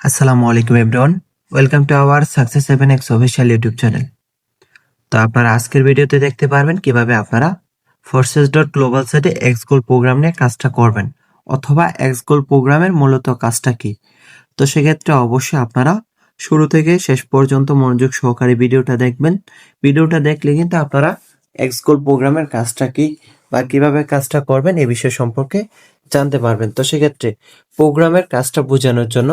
আসসালামু আলাইকুম everyone, welcome to our success 7x official YouTube channel. তো আপনারা আজকের ভিডিওতে দেখতে পারবেন কিভাবে আপনারা ফোর্সেস ডট গ্লোবাল সাইটে এক্সগোল প্রোগ্রাম নিয়ে কাজটা করবেন, অথবা এক্সগোল প্রোগ্রামের মূলত কাজটা কি। তো সেক্ষেত্রে অবশ্যই আপনারা শুরু থেকে শেষ পর্যন্ত মনোযোগ সহকারে ভিডিওটা দেখবেন। ভিডিওটা দেখলে কিন্তু আপনারা এক্সগোল প্রোগ্রামের কাজটা কি বা কিভাবে কাজটা করবেন এই বিষয় সম্পর্কে জানতে পারবেন। তো সেক্ষেত্রে প্রোগ্রামের কাজটা বোঝানোর জন্য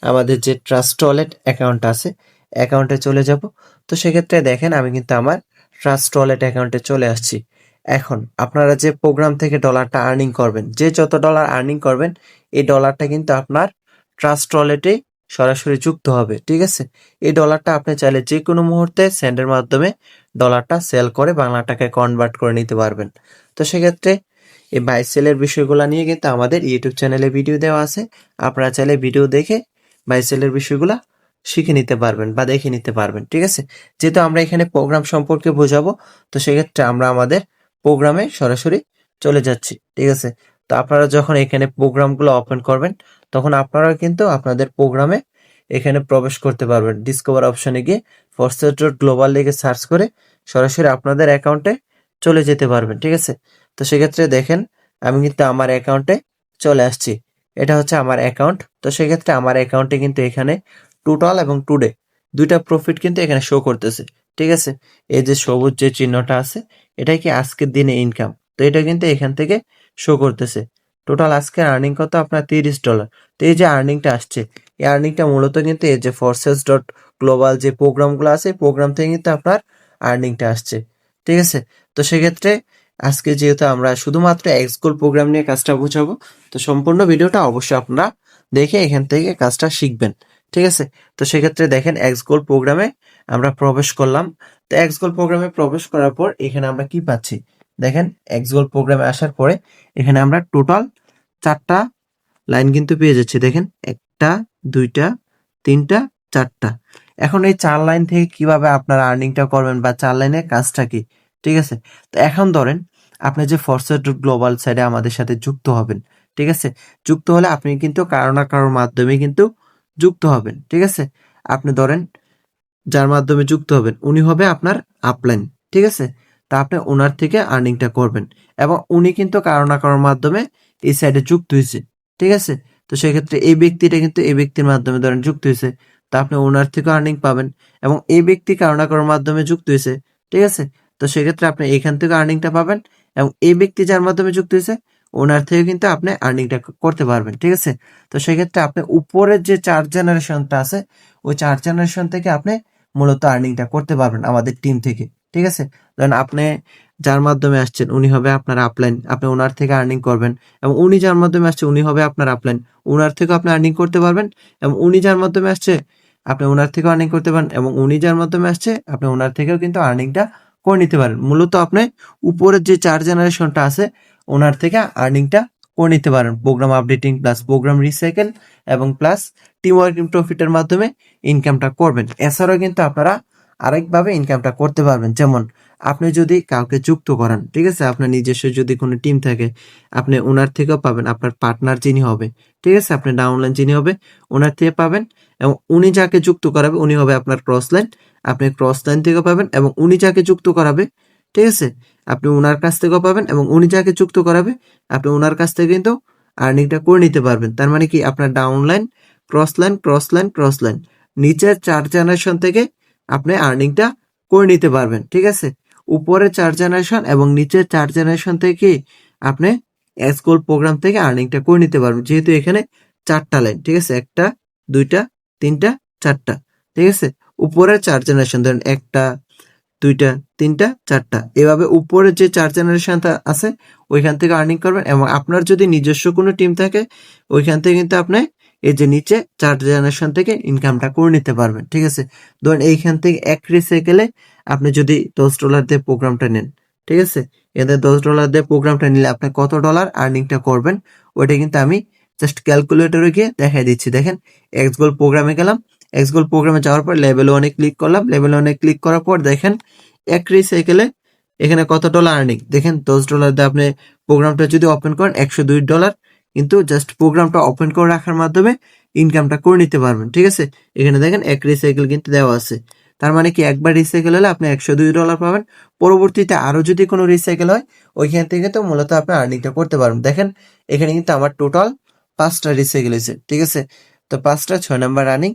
আমাদের যে ট্রাস্ট ওয়ালেট অ্যাকাউন্ট আছে, অ্যাকাউন্টে চলে যাব। তো সেক্ষেত্রে দেখেন আমি কিন্তু আমার ট্রাস্ট ওয়ালেট অ্যাকাউন্টে চলে আসছি। এখন আপনারা যে প্রোগ্রাম থেকে ডলারটা আর্নিং করবেন, যে যত ডলার আর্নিং করবেন, এই ডলারটা কিন্তু আপনার ট্রাস্ট ওয়ালেটে সরাসরি যুক্ত হবে। ঠিক আছে, এই ডলারটা আপনি চাইলে যে কোনো মুহূর্তে সেন্ডের মাধ্যমে ডলারটা সেল করে বাংলা টাকায় কনভার্ট করে নিতে পারবেন। তো সেক্ষেত্রে এই বাই সেলের বিষয়গুলো নিয়ে কিন্তু আমাদের ইউটিউব চ্যানেলে ভিডিও দেওয়া আছে। আপনারা চাইলে ভিডিও দেখে বাই সেলের বিষয়গুলো শিখে নিতে পারবেন বা দেখে নিতে পারবেন। ঠিক আছে, যেহেতু আমরা এখানে প্রোগ্রাম সম্পর্কে বোঝাবো, তো সেক্ষেত্রে আমরা আমাদের প্রোগ্রামে সরাসরি চলে যাচ্ছি। ঠিক আছে, তো আপনারা যখন এখানে প্রোগ্রামগুলো ওপেন করবেন, তখন আপনারা কিন্তু আপনাদের প্রোগ্রামে এখানে প্রবেশ করতে পারবেন। ডিসকভার অপশনে গিয়ে ফোর্সেস ডট গ্লোবাল লিখে সার্চ করে সরাসরি আপনাদের অ্যাকাউন্টে চলে যেতে পারবেন। ঠিক আছে, তো সেক্ষেত্রে দেখেন আমি কিন্তু আমার অ্যাকাউন্টে চলে আসছি। এটা হচ্ছে আমার অ্যাকাউন্ট। তো সেক্ষেত্রে আমার অ্যাকাউন্টে কিন্তু এখানে টোটাল এবং টুডে দুইটা প্রফিট কিন্তু এখানে শো করতেছে। ঠিক আছে, এই যে সবুজ যে চিহ্নটা আছে, এটাই কি আজকের দিনে ইনকাম। তো এটা কিন্তু এখান থেকে শো করতেছে। টোটাল আজকের আর্নিং কত, আপনার $30। তো এই যে আর্নিংটা আসছে, এই আর্নিংটা মূলত কিন্তু এই যে ফোর্সেস ডট গ্লোবাল যে প্রোগ্রামগুলো আছে, প্রোগ্রাম থেকে কিন্তু আপনার আর্নিংটা আসছে। ঠিক আছে, তো সেক্ষেত্রে আজকে যেহেতু আমরা শুধুমাত্র এক্সগোল প্রোগ্রাম নিয়ে কাজটা বোঝাবো, তো সম্পূর্ণ ভিডিওটা অবশ্যই আপনারা দেখে এখান থেকে কাজটা শিখবেন। ঠিক আছে, তো সেক্ষেত্রে দেখেন এক্সগোল প্রোগ্রামে আমরা প্রবেশ করলাম। তো এক্সগোল প্রোগ্রামে প্রবেশ করার পর এখানে আমরা কি পাচ্ছি, দেখেন এক্সগোল প্রোগ্রামে আসার পরে এখানে আমরা টোটাল 4টা লাইন কিন্তু পেয়ে যাচ্ছি। দেখেন 1টা 2টা 3টা 4টা। এখন এই 4 লাইন থেকে কিভাবে আপনারা আর্নিংটা করবেন বা 4 লাইনের কাজটা কি। ঠিক আছে, তো এখন ধরেন আপনি যে ফোর্সেস গ্লোবাল সাইডে আমাদের সাথে যুক্ত হবেন। ঠিক আছে, যুক্ত হলে আপনি কিন্তু কারো না কারোর মাধ্যমে কিন্তু যুক্ত হবেন। ঠিক আছে, আপনি ধরেন যার মাধ্যমে যুক্ত হবেন উনি হবে আপনার আপলাইন। ঠিক আছে, তা আপনি ওনার থেকে আর্নিংটা করবেন, এবং উনি কিন্তু কারো না কারোর মাধ্যমে এই সাইডে যুক্ত হয়েছে। ঠিক আছে, তো সেক্ষেত্রে এই ব্যক্তিটা কিন্তু এই ব্যক্তির মাধ্যমে ধরেন যুক্ত হয়েছে, তা আপনি ওনার থেকে আর্নিং পাবেন, এবং এই ব্যক্তি কারো না কারোর মাধ্যমে যুক্ত হয়েছে। ঠিক আছে, তো সেক্ষেত্রে আপনি এখান থেকে আর্নিংটা পাবেন, এবং এই ব্যক্তি যার মাধ্যমে যুক্ত হয়েছে ওনার থেকে কিন্তু আপনি আর্নিংটা করতে পারবেন। ঠিক আছে, তো সেক্ষেত্রে আপনি উপরের যে 4 জেনারেশনটা আছে, ওই 4 জেনারেশন থেকে আপনি মূলত আর্নিংটা করতে পারবেন আমাদের টিম থেকে। ঠিক আছে, ধরেন আপনি যার মাধ্যমে আসছেন উনি হবে আপনার আপলাইন, আপনি ওনার থেকে আর্নিং করবেন, এবং উনি যার মাধ্যমে আসছে উনি হবে আপনার আপলাইন, ওনার থেকেও আপনি আর্নিং করতে পারবেন, এবং উনি যার মাধ্যমে আসছে আপনি ওনার থেকেও আর্নিং করতে পারেন, এবং উনি যার মাধ্যমে আসছে আপনি ওনার থেকেও কিন্তু আর্নিংটা করে নিতে পারেন। মূলত আপনি উপরের যে 4 জেনারেশনটা আছে ওনার থেকে আর্নিংটা করে নিতে পারেন, programme updating plus programme recycle এবং প্লাস টিম ওয়ার্কিং প্রফিটের মাধ্যমে ইনকামটা করবেন। এছাড়াও কিন্তু আপনারা আরেকভাবে ইনকামটা করতে পারবেন, যেমন আপনি যদি কাউকে যুক্ত করান। ঠিক আছে, আপনার নিজস্ব যদি কোনো টিম থাকে আপনি ওনার থেকেও পাবেন, আপনার পার্টনার যিনি হবে, ঠিক আছে, আপনি ডাউনলাইন যিনি হবে ওনার থেকে পাবেন, এবং উনি যাকে যুক্ত করাবে উনি হবে আপনার ক্রস লাইন, আপনি ক্রস লাইন থেকেও পাবেন, এবং উনি যাকে যুক্ত করাবে, ঠিক আছে, আপনি ওনার কাছ থেকেও পাবেন, এবং উনি যাকে যুক্ত করাবে আপনি ওনার কাছ থেকে কিন্তু আর্নিংটা করে নিতে পারবেন। তার মানে কি আপনার downline cross line cross line cross line নিচের 4 জেনারেশন থেকে আপনি আর্নিংটা করে নিতে পারবেন। ঠিক আছে, উপরে 4 জেনারেশন এবং নিচের 4 জেনারেশন থেকে আপনি এক্সগোল প্রোগ্রাম থেকে আর্নিংটা করে নিতে পারবেন, যেহেতু এখানে 4টা লাইন। ঠিক আছে, 1টা 2টা 3টা 4টা। ঠিক আছে, উপরের 4 জেনারেশন ধরেন 1টা 2টা 3টা 4টা, এভাবে উপরের যে 4 জেনারেশনটা আছে ওইখান থেকে আর্নিং করবেন, এবং আপনার যদি নিজস্ব কোনো টিম থাকে ওইখান থেকে কিন্তু আপনি এই যে নিচে 4 জেনারেশন থেকে ইনকামটা করে নিতে পারবেন। ঠিক আছে, ধরেন এইখান থেকে এক রিসাইকেলে আপনি যদি $10 দিয়ে প্রোগ্রামটা নেন, ঠিক আছে, এদের $10 দিয়ে প্রোগ্রামটা নিলে আপনি কত ডলার আর্নিংটা করবেন ওইটা কিন্তু আমি জাস্ট ক্যালকুলেটরে গিয়ে দেখাই দিচ্ছি। দেখেন এক্সগোল প্রোগ্রামে গেলাম, এক্সগোল প্রোগ্রামে যাওয়ার পর লেভেল 1-এ ক্লিক করলাম, লেভেল 1-এ ক্লিক করার পর দেখেন এক রিসাইকেলে এখানে কত ডলার আর্নিং, দেখেন $10 দিয়ে আপনি প্রোগ্রামটা যদি ওপেন করেন $102, কিন্তু জাস্ট প্রোগ্রামটা ওপেন করে রাখার মাধ্যমে ইনকামটা করে নিতে পারবেন। ঠিক আছে, এখানে দেখেন এক রিসাইকেল কিন্তু দেওয়া আছে। তার মানে কি একবার রিসাইকেল হলে আপনি $102 পাবেন। পরবর্তীতে আরো যদি কোনো রিসাইকেল হয় ওইখান থেকে তো মূলত আপনি আর্নিংটা করতে পারবেন। দেখেন এখানে কিন্তু আমার টোটাল 5টা রিসাইকেল হয়েছে। ঠিক আছে, তো 5টা 6 নাম্বার আর্নিং।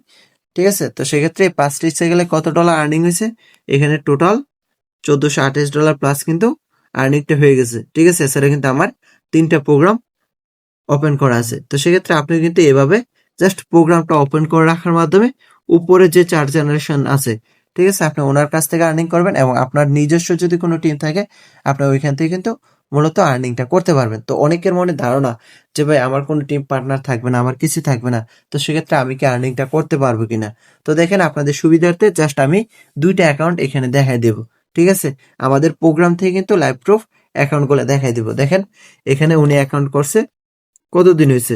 ঠিক আছে, তো সেক্ষেত্রে 5 রিসাইকেলে কত ডলার আর্নিং হয়েছে? এখানে টোটাল $1428 প্লাস কিন্তু আর্নিংটা হয়ে গেছে। ঠিক আছে, এছাড়া কিন্তু আমার 3টা প্রোগ্রাম ওপেন করা আছে। তো সেক্ষেত্রে আপনি কিন্তু এভাবে জাস্ট প্রোগ্রামটা ওপেন করে রাখার মাধ্যমে উপরে যে 4 জেনারেশন আছে, ঠিক আছে, আপনি ওনার কাছ থেকে আর্নিং করবেন এবং আপনার নিজস্ব যদি কোনো টিম থাকে আপনি ওইখান থেকে কিন্তু মূলত আর্নিংটা করতে পারবেন। তো অনেকের মনে ধারণা যে ভাই আমার কোনো টিম পার্টনার থাকবে না, আমার কিছু থাকবে না, তো সেক্ষেত্রে আমি কি আর্নিংটা করতে পারবো কিনা? তো দেখেন আপনাদের সুবিধার্থে জাস্ট আমি 2টা অ্যাকাউন্ট এখানে দেখাই দেব। ঠিক আছে, আমাদের প্রোগ্রাম থেকে কিন্তু লাইভ প্রুফ অ্যাকাউন্টগুলো দেখাই দেব। দেখেন এখানে উনি অ্যাকাউন্ট করছে কতদিন হয়েছে?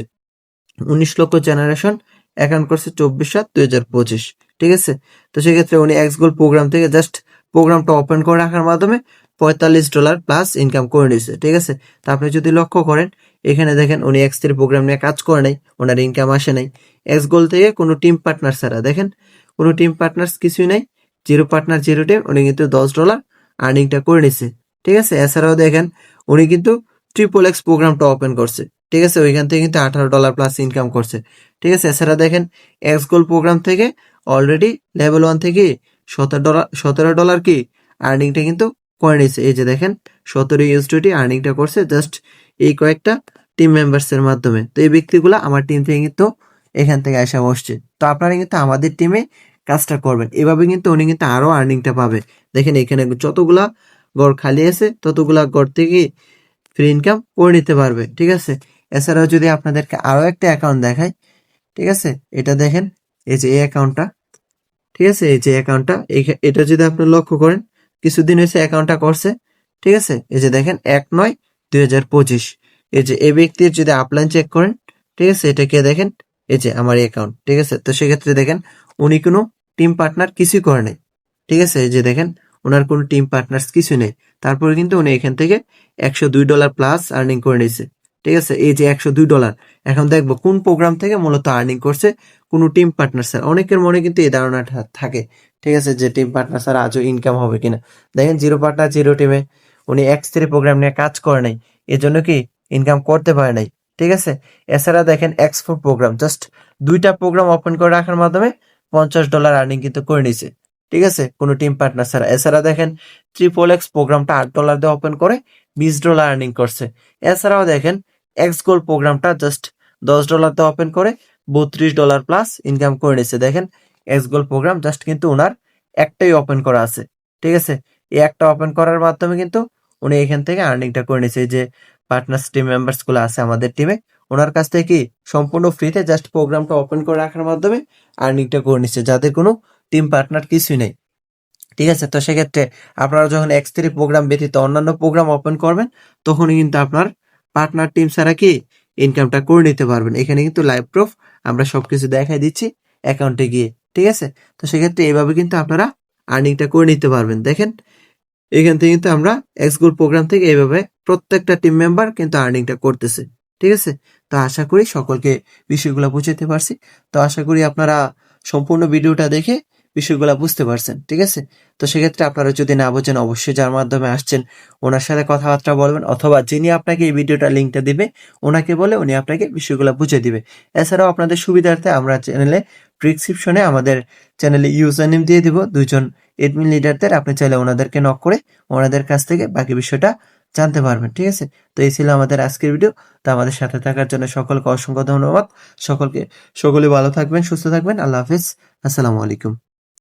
19 লক্ষ জেনারেশন অ্যাকাউন্ট করছে 24/7/2025। ঠিক আছে, তো সেক্ষেত্রে উনি এক্সগোল প্রোগ্রাম থেকে জাস্ট প্রোগ্রামটা ওপেন করে রাখার মাধ্যমে $45 প্লাস ইনকাম করে নিয়েছে। ঠিক আছে, তো আপনি যদি লক্ষ্য করেন এখানে দেখেন উনি X3 প্রোগ্রাম নিয়ে কাজ করে নাই, ওনার ইনকাম আসে নাই। এক্সগোল থেকে কোনো টিম পার্টনার ছাড়া দেখেন কোনো টিম পার্টনার কিছুই নাই, জিরো পার্টনার জিরো টিম, উনি কিন্তু $10 আর্নিংটা করে নিছে। ঠিক আছে, এছাড়াও দেখেন উনি কিন্তু XXX প্রোগ্রামটা ওপেন করছে। ঠিক আছে, ওইখান থেকে কিন্তু $18 প্লাস ইনকাম করছে। ঠিক আছে, এছাড়া দেখেন এক্সগোল প্রোগ্রাম থেকে অলরেডি লেভেল 1 থেকে $17 কি আর্নিংটা কিন্তু করে নিয়েছে। এই যে দেখেন 17 USDT আর্নিংটা করছে জাস্ট এই কয়েকটা টিম মেম্বার্স এর মাধ্যমে। তো এই ব্যক্তিগুলো আমার টিম থেকে কিন্তু এখান থেকে আসা বসছে। তো আপনারা কিন্তু আমাদের টিমে কাজটা করবেন, এভাবে কিন্তু উনি কিন্তু আরো আর্নিংটা পাবে। দেখেন এখানে যতগুলা ঘর খালি আছে ততগুলা ঘর থেকে ফ্রি ইনকাম করে নিতে পারবে। ঠিক আছে, এছাড়াও যদি আপনাদেরকে আরো একটা অ্যাকাউন্ট দেখাই, ঠিক আছে, এটা দেখেন এই যে এই অ্যাকাউন্টটা। ঠিক আছে, এই যে অ্যাকাউন্টটা এটা যদি আপনি লক্ষ্য করেন কিছুদিন হয়েছে অ্যাকাউন্টটা করছে। ঠিক আছে, এই যে দেখেন 1/9/2025। এই যে এই ব্যক্তির যদি আপলাইন চেক করেন, ঠিক আছে, এটাকে দেখেন এই যে আমার অ্যাকাউন্ট। ঠিক আছে, তো সেক্ষেত্রে দেখেন উনি কোনো টিম পার্টনার কিছুই করে নাই। ঠিক আছে, এই যে দেখেন ওনার কোনো টিম পার্টনার্স কিছু নেই, তারপরে কিন্তু উনি এখান থেকে $102 প্লাস আর্নিং করে নিয়েছে। ঠিক আছে, এই যে $102। এখন দেখবো কোন প্রোগ্রাম থেকে মূলত আর্নিং করছে কোনো টিম পার্টনার স্যার। অনেকের মনে কিন্তু এই ধারণাটা থাকে, ঠিক আছে, যে টিম পার্টনার স্যার আজও ইনকাম হবে কিনা। দেখেন জিরো পার্টনার জিরো টিমে উনি X3 প্রোগ্রাম নিয়ে কাজ করে নাই, এজন্য কি ইনকাম করতে পারে নাই। ঠিক আছে, এছাড়া দেখেন X4 প্রোগ্রাম জাস্ট 2টা প্রোগ্রাম ওপেন করে রাখার মাধ্যমে $50 আর্নিং কিন্তু করে নিছে। ঠিক আছে, কোনো টিম পার্টনার ছাড়া। এছাড়া দেখেন XXX প্রোগ্রামটা $8 দিয়ে ওপেন করে $20 আর্নিং করছে। এছাড়াও দেখেন এক্সগোল প্রোগ্রামটা জাস্ট $10 দিয়ে ওপেন করে $32 প্লাস ইনকাম করে নিচ্ছে। দেখেন এক্সগোল প্রোগ্রাম জাস্ট কিন্তু ওনার একটাই ওপেন করা আছে। ঠিক আছে, এই একটা ওপেন করার মাধ্যমে কিন্তু উনি এখান থেকে আর্নিংটা করে নিচ্ছে। যে পার্টনার্স টিম মেম্বার্স গুলো আছে আমাদের টিমে, ওনার কাছ থেকে কি সম্পূর্ণ ফ্রিতে জাস্ট প্রোগ্রামটা ওপেন করে রাখার মাধ্যমে আর্নিংটা করে নিচ্ছে, যাদের কোনো টিম পার্টনার কিছুই নেই। ঠিক আছে, তো সেক্ষেত্রে আপনারা যখন X3 প্রোগ্রাম ব্যতীত অন্যান্য প্রোগ্রাম ওপেন করবেন তখনই কিন্তু আপনার পার্টনার টিম ছাড়া কি ইনকামটা করে নিতে পারবেন। এখানে কিন্তু লাইভ প্রুফ আমরা সবকিছু দেখাই দিচ্ছি অ্যাকাউন্টে গিয়ে। ঠিক আছে, তো সেক্ষেত্রে এইভাবে কিন্তু আপনারা আর্নিংটা করে নিতে পারবেন। দেখেন এখান থেকে কিন্তু আমরা এক্সগোল প্রোগ্রাম থেকে এইভাবে প্রত্যেকটা টিম মেম্বার কিন্তু আর্নিংটা করতেছে। ঠিক আছে, তো আশা করি সকলকে বিষয়গুলো বুঝাতে পারছি। তো আশা করি আপনারা সম্পূর্ণ ভিডিওটা দেখে বিষয়গুলো বুঝতে পারছেন। ঠিক আছে, তো সেক্ষেত্রে আপনারা যদি না বোঝেন অবশ্যই যার মাধ্যমে আসছেন ওনার সাথে কথাবার্তা বলবেন, অথবা যিনি আপনাকে এই ভিডিওটা লিঙ্কটা দিবে ওনাকে বলে উনি আপনাকে বিষয়গুলো বুঝিয়ে দিবে। এছাড়াও আপনাদের সুবিধার্থে আমরা চ্যানেলে প্রেসক্রিপশনে আমাদের চ্যানেলে ইউজার নেম দিয়ে দিব 2জন এডমিন লিডারদের, আপনি চাইলে ওনাদেরকে নক করে ওনাদের কাছ থেকে বাকি বিষয়টা জানতে পারবেন। ঠিক আছে, তো এই ছিল আমাদের আজকের ভিডিও। তো আমাদের সাথে থাকার জন্য সকলকে অসংখ্য ধন্যবাদ। সকলে ভালো থাকবেন, সুস্থ থাকবেন। আল্লাহ হাফিজ, আসসালামু আলাইকুম।